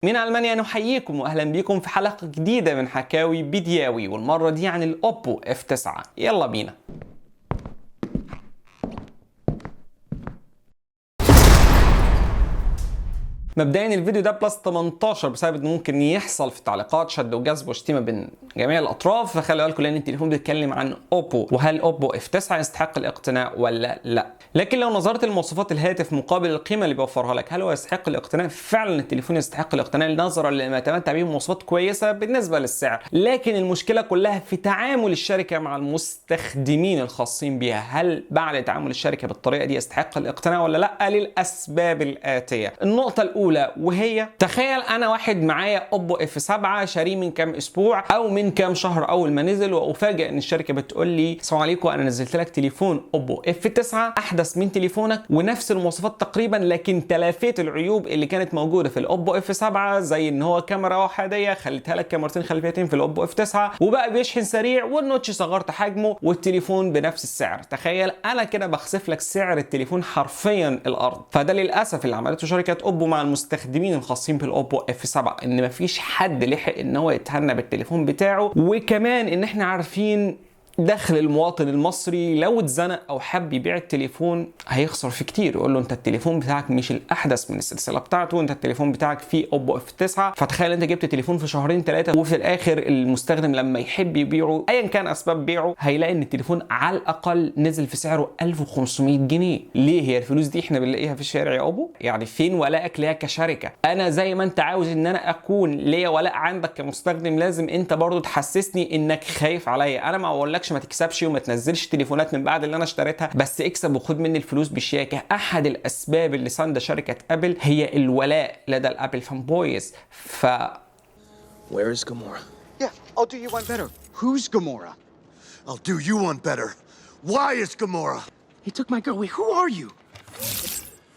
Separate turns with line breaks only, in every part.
من ألمانيا نحييكم وأهلا بكم في حلقة جديدة من حكاوي بيدياوي، والمرة دي عن الأوبو F9. يلا بينا. مبدئيا الفيديو ده بلس 18 بسبب انه ممكن يحصل في التعليقات شد وجذب وشتيمه بين جميع الاطراف، فخلي بالكم لان التليفون بيتكلم عن اوبو، وهل اوبو F9 يستحق الاقتناء ولا لا. لكن لو نظرت لمواصفات الهاتف مقابل القيمه اللي بيوفرها لك، هل هو يستحق الاقتناء؟ فعلا التليفون يستحق الاقتناء نظرا لما يتمتع به مواصفات كويسه بالنسبه للسعر، لكن المشكله كلها في تعامل الشركه مع المستخدمين الخاصين بها. هل بعد تعامل الشركه بالطريقه دي يستحق الاقتناء ولا لا؟ للاسباب الاتيه. النقطه الاولى وهي تخيل انا واحد معايا اوبو F7 شاريه من كام اسبوع او من كام شهر اول ما نزل، وافاجئ ان الشركه بتقول لي السلام عليكم انا نزلت لك تليفون اوبو F9 احدث من تليفونك ونفس المواصفات تقريبا، لكن تلافيت العيوب اللي كانت موجوده في الاوبو F7 زي ان هو كاميرا احاديه خليتها لك كاميرتين خلفيتين في الاوبو F9، وبقى بيشحن سريع والنوتش صغرت حجمه والتليفون بنفس السعر. تخيل انا كده بخسف لك سعر التليفون حرفيا الارض. فده للاسف اللي عملته شركه اوبو مع المستخدمين الخاصين بالاوبو F7، ان مفيش حد لحق ان هو يتهنى بالتليفون بتاعه، وكمان ان احنا عارفين دخل المواطن المصري لو اتزنق او حب يبيع التليفون هيخسر فيه كتير. يقول له انت التليفون بتاعك مش الاحدث من السلسله بتاعته، انت التليفون بتاعك فيه اوبو F9، فتخيل انت جبت تليفون في شهرين ثلاثه وفي الاخر المستخدم لما يحب يبيعه ايا كان اسباب بيعه هيلاقي ان التليفون على الاقل نزل في سعره 1500 جنيه. ليه؟ هي الفلوس دي احنا بنلاقيها في الشارع يا اوبو؟ يعني فين ولائك ليها كشركه؟ انا زي ما انت عاوز ان انا اكون ليا ولاء عندك كمستخدم، لازم انت برضو تحسسني انك خايف عليا. انا ما اقولكش ما تكسبش وما تنزلش تليفونات من بعد اللي انا اشتريتها، بس اكسب وخد مني الفلوس بشياكه. احد الاسباب اللي ساند شركه ابل هي الولاء لدى الابل فان بويز.
Where is Gamora?
Yeah, I'll do you one better. Who's Gamora?
I'll do you one better. Why is Gamora?
He took my girl. Wait, who are you?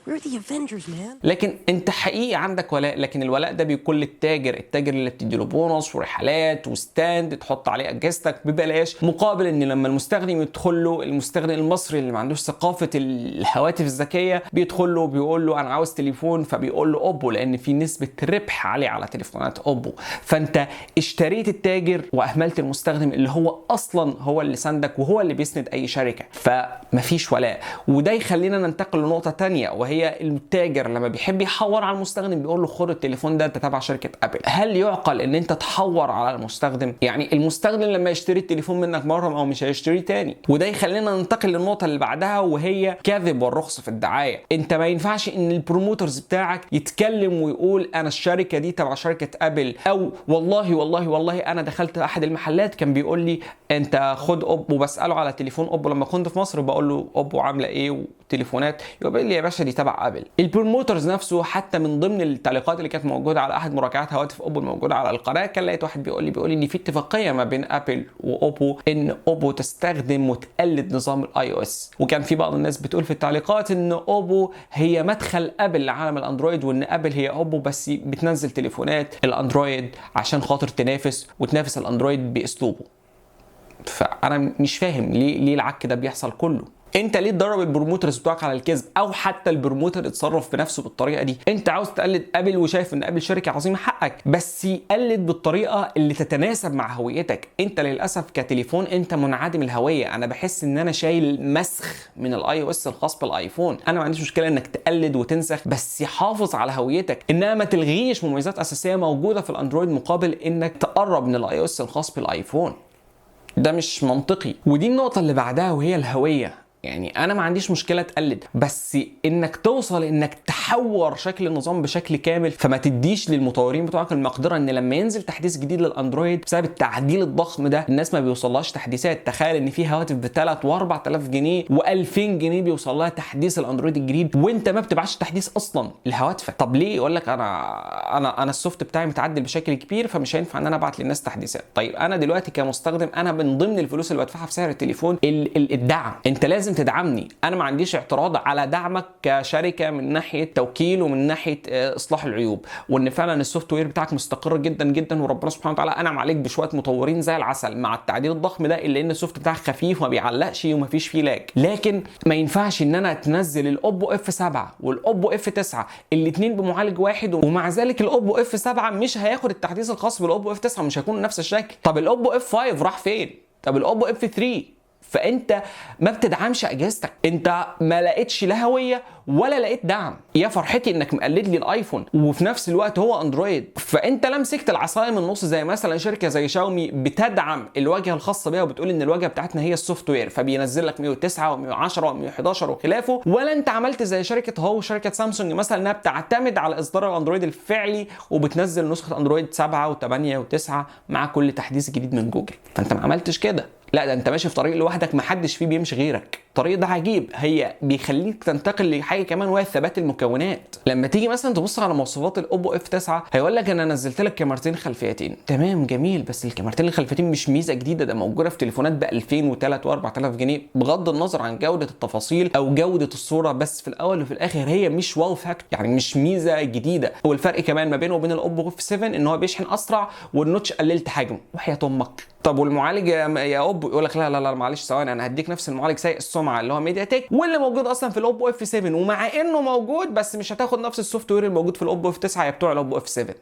We're the Avengers, man.
لكن انت حقيقي عندك ولاء، لكن الولاء ده بيكون للتاجر اللي بتديله بونص ورحلات وستاند تحط عليه اجهزتك ببلاش، مقابل ان لما المستخدم يدخل له، المستخدم المصري اللي ما عندوش ثقافه الهواتف الذكيه بيدخل له بيقول له انا عاوز تليفون، فبيقول له اوبو لان في نسبه ربح عاليه على تليفونات اوبو. فانت اشتريت التاجر واهملت المستخدم اللي هو اصلا هو اللي ساندك وهو اللي بيسند اي شركه، فمفيش ولاء. وده يخلينا ننتقل لنقطه ثانيه، وهي التاجر لما بيحب يحور على المستخدم بيقول له خد التليفون ده انت تبع شركه ابل. هل يعقل ان انت تحور على المستخدم؟ يعني المستخدم لما يشتري التليفون منك مره او مش هيشتريه تاني. وده يخلينا ننتقل للنقطه اللي بعدها، وهي كذب والرخص في الدعايه. انت ما ينفعش ان البروموترز بتاعك يتكلم ويقول انا الشركه دي تبع شركه ابل، او والله انا دخلت احد المحلات كان بيقول لي انت خد اوبو، بساله على تليفون اوبو لما كنت في مصر بقول له اوبو عامله ايه وتليفونات، يقول لي يا باشا دي تبع ابل. البروموترز نفسه حتى من ضمن التعليقات اللي كانت موجوده على احد مراجعات هواتف اوبو الموجوده على القناه، كان لقيت واحد بيقول لي ان في اتفاقيه ما بين ابل واوبو ان اوبو تستخدم وتقلد نظام الاي او اس. وكان في بعض الناس بتقول في التعليقات ان اوبو هي مدخل ابل لعالم الاندرويد، وان ابل هي اوبو بس بتنزل تليفونات الاندرويد عشان خاطر تنافس وتنافس الاندرويد باسلوبه. فانا مش فاهم ليه العك ده بيحصل كله. انت ليه تدرب البروموترز بتوعك على الكذب؟ او حتى البروموتر اتصرف بنفسه بالطريقه دي. انت عاوز تقلد ابل وشايف ان ابل شركه عظيمه، حقك، بس يقلد بالطريقه اللي تتناسب مع هويتك. انت للاسف كتليفون انت منعدم الهويه. انا بحس ان انا شايل مسخ من الاي او اس الخاص بالايفون. انا ما عنديش مشكله انك تقلد وتنسخ، بس حافظ على هويتك، انما ما تلغيش مميزات اساسيه موجوده في الاندرويد مقابل انك تقرب من الاي او اس الخاص بالايفون. ده مش منطقي. ودي النقطه اللي بعدها وهي الهويه. يعني انا ما عنديش مشكله تقلد، بس انك توصل انك تحور شكل النظام بشكل كامل، فما تديش للمطورين بتوعك المقدره ان لما ينزل تحديث جديد للاندرويد بسبب التعديل الضخم ده الناس ما بيوصلهاش تحديثات. تخيل ان في هواتف ب 3 و4000 جنيه و2000 جنيه بيوصل لها تحديث الاندرويد الجديد وانت ما بتبعتش تحديث اصلا لهواتفك. طب ليه؟ يقول لك انا السوفت بتاعي متعدل بشكل كبير فمش هينفع ان انا ابعت للناس تحديثات. طيب انا دلوقتي كمستخدم انا من ضمن الفلوس اللي بدفعها في سعر التليفون الدعم. انت لازم لازم تدعمني. انا ما عنديش اعتراض على دعمك كشركه من ناحيه توكيل ومن ناحيه اصلاح العيوب، وان فعلا السوفت وير بتاعك مستقر جدا جدا، وربنا سبحانه وتعالى انعم عليك بشويه مطورين زي العسل مع التعديل الضخم ده، الا ان السوفت بتاعك خفيف وما بيعلقش وما فيش فيه لاج. لكن ما ينفعش ان انا تنزل الاوبو اف 7 والاوبو اف 9 الاثنين بمعالج واحد، ومع ذلك الاوبو اف 7 مش هياخد التحديث الخاص بالاوبو اف 9، مش هيكون نفس الشكل. طب الاوبو اف 5 راح فين؟ طب الاوبو اف 3؟ فانت ما بتدعمش اجهزتك، انت ما لقيتش لا هويه ولا لقيت دعم. يا فرحتي انك مقلد لي الايفون وفي نفس الوقت هو اندرويد، فانت لا مسكت العصايه من النص زي مثلا شركه زي شاومي بتدعم الواجهه الخاصه بيها وبتقول ان الواجهه بتاعتنا هي السوفت وير، فبينزل لك 109 و110 و111 وخلافه، ولا انت عملت زي شركه هو شركه سامسونج مثلا انها بتعتمد على اصدار الاندرويد الفعلي وبتنزل نسخه اندرويد 7 و8 و9 مع كل تحديث جديد من جوجل. فانت ما عملتش كده، لا ده انت ماشي في طريق لوحدك ما حدش فيه بيمشي غيرك. الطريق ده عجيب، هي بيخليك تنتقل لحاجه كمان وهي ثبات المكونات. لما تيجي مثلا تبص على مواصفات الاوبو اف 9 هيقول لك انا نزلت لك كاميرتين خلفيتين، تمام جميل، بس الكاميرتين الخلفيتين مش ميزه جديده، ده موجوده في تليفونات ب 2000 و3 و4000 جنيه بغض النظر عن جوده التفاصيل او جوده الصوره، بس في الاول وفي الاخر هي مش واو فاكتور، يعني مش ميزه جديده. والفرق كمان ما بينه وبين الاوبو اف 7 ان هو بيشحن اسرع والنوتش قللت حجمه، وحياه امك. طب والمعالج يا اوبو يقول لك لا لا لا معلش ثواني، انا هديك نفس المعالج سيء السمعه اللي هو ميديا تك واللي موجود اصلا في الاوبو اف 7، ومع انه موجود بس مش هتاخد نفس السوفت وير الموجود في الاوبو اف 9 يا بتوع الاوبو اف 7.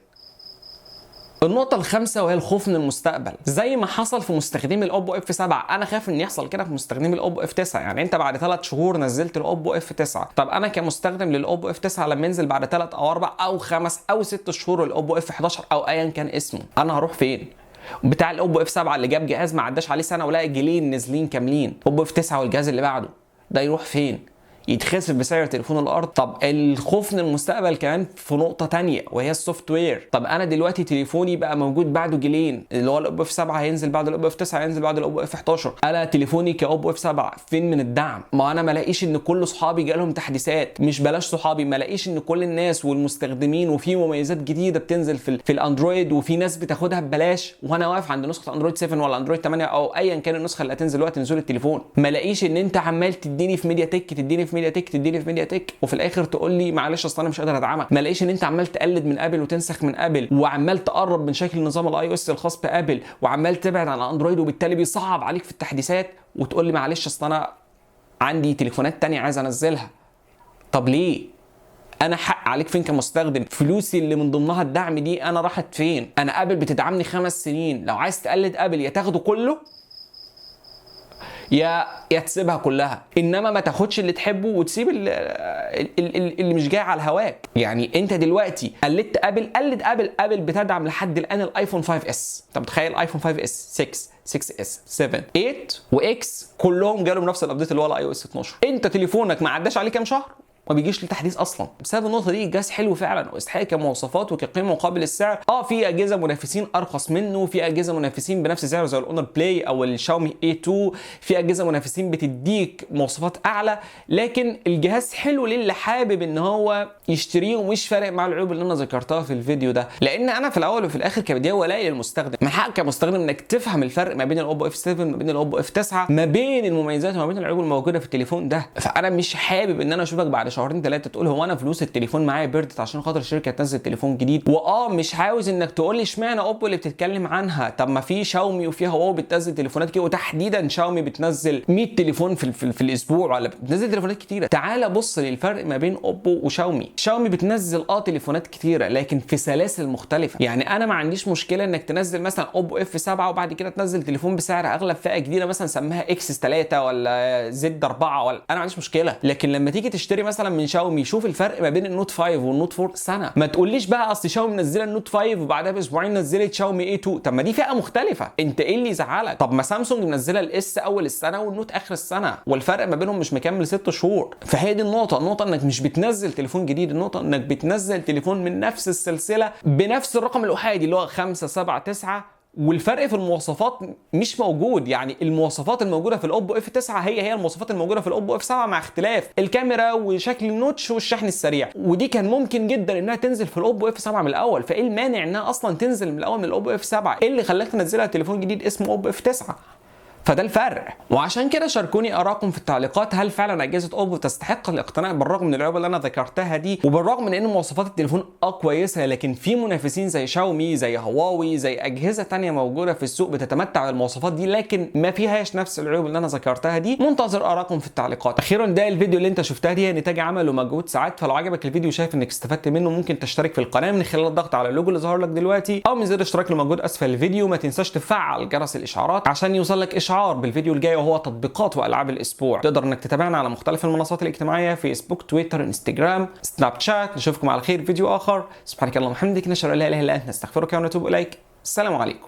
النقطة الخامسة وهي الخوف من المستقبل، زي ما حصل في مستخدمي الاوبو اف 7 انا خايف ان يحصل كده في مستخدمي الاوبو اف 9. يعني انت بعد 3 شهور نزلت الاوبو اف 9، طب انا كمستخدم للاوبو اف 9 لما ينزل بعد 3 او 4 او 5 او 6 شهور الاوبو اف 11 او ايا كان اسمه، انا هروح فين؟ بتاع الاوبو اف 7 اللي جاب جهاز ما عداش عليه سنه ولاقي جيلين نازلين كاملين، اوبو اف 9 والجهاز اللي بعده ده يروح فين؟ يتخسف بسعر تليفون الارض. طب الخوف من المستقبل كمان في نقطه تانية وهي السوفت وير. طب انا دلوقتي تليفوني بقى موجود بعده جيلين، اللي هو الاوبو اف 7 هينزل بعد الاوبو اف 9 هينزل بعد الاوبو اف 11، انا تليفوني كاوبو اف 7 فين من الدعم؟ ما انا ما الاقيش ان كل صحابي جالهم تحديثات، مش بلاش صحابي، ما الاقيش ان كل الناس والمستخدمين وفي مميزات جديده بتنزل في الاندرويد وفي ناس بتاخدها ببلاش، وانا واقف عند نسخه اندرويد 7 ولا اندرويد 8 او ايا كان النسخه اللي هتنزل وقت نزول التليفون. ما الاقيش ان انت عمال تديني في ميديا تك تديني في ميديا تك تديني في ميديا تك وفي الاخر تقول لي معلش اصل انا مش قادر ادعمك. ما الاقيش ان انت عمال تقلد من ابل وتنسخ من ابل وعمال تقرب من شكل نظام الاي او اس الخاص بابل وعمال تبعد عن اندرويد وبالتالي بيصعب عليك في التحديثات وتقول لي معلش اصل انا عندي تليفونات تانية عايز انزلها. طب ليه؟ انا حق عليك فين كمستخدم؟ فلوسي اللي من ضمنها الدعم دي انا راحت فين؟ انا ابل بتدعمني 5 سنين، لو عايز تقلد ابل يا تاخده كله يا تسيبها كلها، انما ما تاخدش اللي تحبه وتسيب اللي مش جاي على هواك. يعني انت دلوقتي قلدت ابل، قلد ابل. ابل بتدعم لحد الان الايفون 5 اس، انت متخيل؟ ايفون 5 اس 6 اس 7 8 واكس كلهم جالهم نفس الابديت اللي هو الاي او اس 12. انت تليفونك ما عداش عليه كام شهر ما بيجيش لتحديث اصلا. بسبب النقطه دي الجهاز حلو فعلا ويستحق كمواصفات وكقيمه مقابل السعر. في اجهزه منافسين ارخص منه، في اجهزه منافسين بنفس سعره زي الاونر بلاي او الشاومي A2، في اجهزه منافسين بتديك مواصفات اعلى، لكن الجهاز حلو للي حابب ان هو يشتريه ومش فارق مع العيوب اللي انا ذكرتها في الفيديو ده. لان انا في الاول وفي الاخر كبدايه ولاقي للمستخدم من حقك كمستخدم انك تفهم الفرق ما بين الاوبو اف 7 ما بين الاوبو اف 9، ما بين المميزات وما بين العيوب الموجوده في التليفون ده. فانا مش حابب ان انا اشوفك بعد شهرين 3 تقول هو انا فلوس التليفون معايا بردت عشان خاطر الشركه تنزل تليفون جديد. مش عاوز انك تقول لي اشمعنى اوبو اللي بتتكلم عنها، طب ما في شاومي وفي هواوي بتنزل تليفونات كده، وتحديدا شاومي بتنزل 100 تليفون في الاسبوع ولا بتنزل تليفونات كتيره. تعال بص للفرق ما بين اوبو وشاومي. شاومي بتنزل تليفونات كتيره لكن في سلاسل مختلفه. يعني انا ما عنديش مشكله انك تنزل مثلا اوبو اف 7 وبعد كده تنزل تليفون بسعر اغلب فئه جديده مثلا سميها اكس 3 ولا زد 4 ولا، انا ما عنديش مشكله. لكن لما تيجي تشتري مثلا من شاومي شوف الفرق ما بين النوت 5 والنوت 4 سنه. ما تقوليش بقى اصل شاومي منزله النوت 5 وبعدها باسبوعين نزلت شاومي A2. طب ما دي فئه مختلفه، انت ايه اللي يزعلك؟ طب ما سامسونج منزله الاس اول السنه والنوت اخر السنه والفرق ما بينهم مش مكمل 6 شهور. فهي دي النقطه انك مش بتنزل تليفون جديد، النقطه انك بتنزل تليفون من نفس السلسله بنفس الرقم الاحادي اللي هو 5 7 9، والفرق في المواصفات مش موجود. يعني المواصفات الموجوده في الاوبو اف 9 هي المواصفات الموجوده في الاوبو اف 7 مع اختلاف الكاميرا وشكل النوتش والشحن السريع، ودي كان ممكن جدا انها تنزل في الاوبو اف 7 من الاول. فايه المانع انها اصلا تنزل من الاول من الاوبو اف 7؟ ايه اللي خلاك تنزلها تليفون جديد اسمه اوبو اف 9؟ فده الفرق. وعشان كده شاركوني ارائكم في التعليقات، هل فعلا اجهزه اوبو تستحق الاقتناء بالرغم من العيوب اللي انا ذكرتها دي، وبالرغم من ان مواصفات التليفون كويسه، لكن في منافسين زي شاومي زي هواوي زي اجهزه تانية موجوده في السوق بتتمتع بالمواصفات دي لكن ما فيهاش نفس العيوب اللي انا ذكرتها دي. منتظر ارائكم في التعليقات. اخيرا ده الفيديو اللي انت شفتها دي هي نتاج عمل ومجهود ساعات، فلو عجبك الفيديو شايف انك استفدت منه ممكن تشترك في القناه من خلال الضغط على اللوجو اللي ظهر لك دلوقتي او من زر الاشتراك اللي موجود اسفل الفيديو. ما تنساش تفعل جرس الاشعارات عشان يوصلك اشعار بالفيديو الجاي وهو تطبيقات والعاب الاسبوع. تقدر انك تتابعنا على مختلف المنصات الاجتماعيه فيسبوك تويتر انستجرام سناب شات. نشوفكم على خير في فيديو اخر. سبحانك اللهم وبحمدك نشهد ان لا اله الا انت نستغفرك ونتوب اليك. السلام عليكم.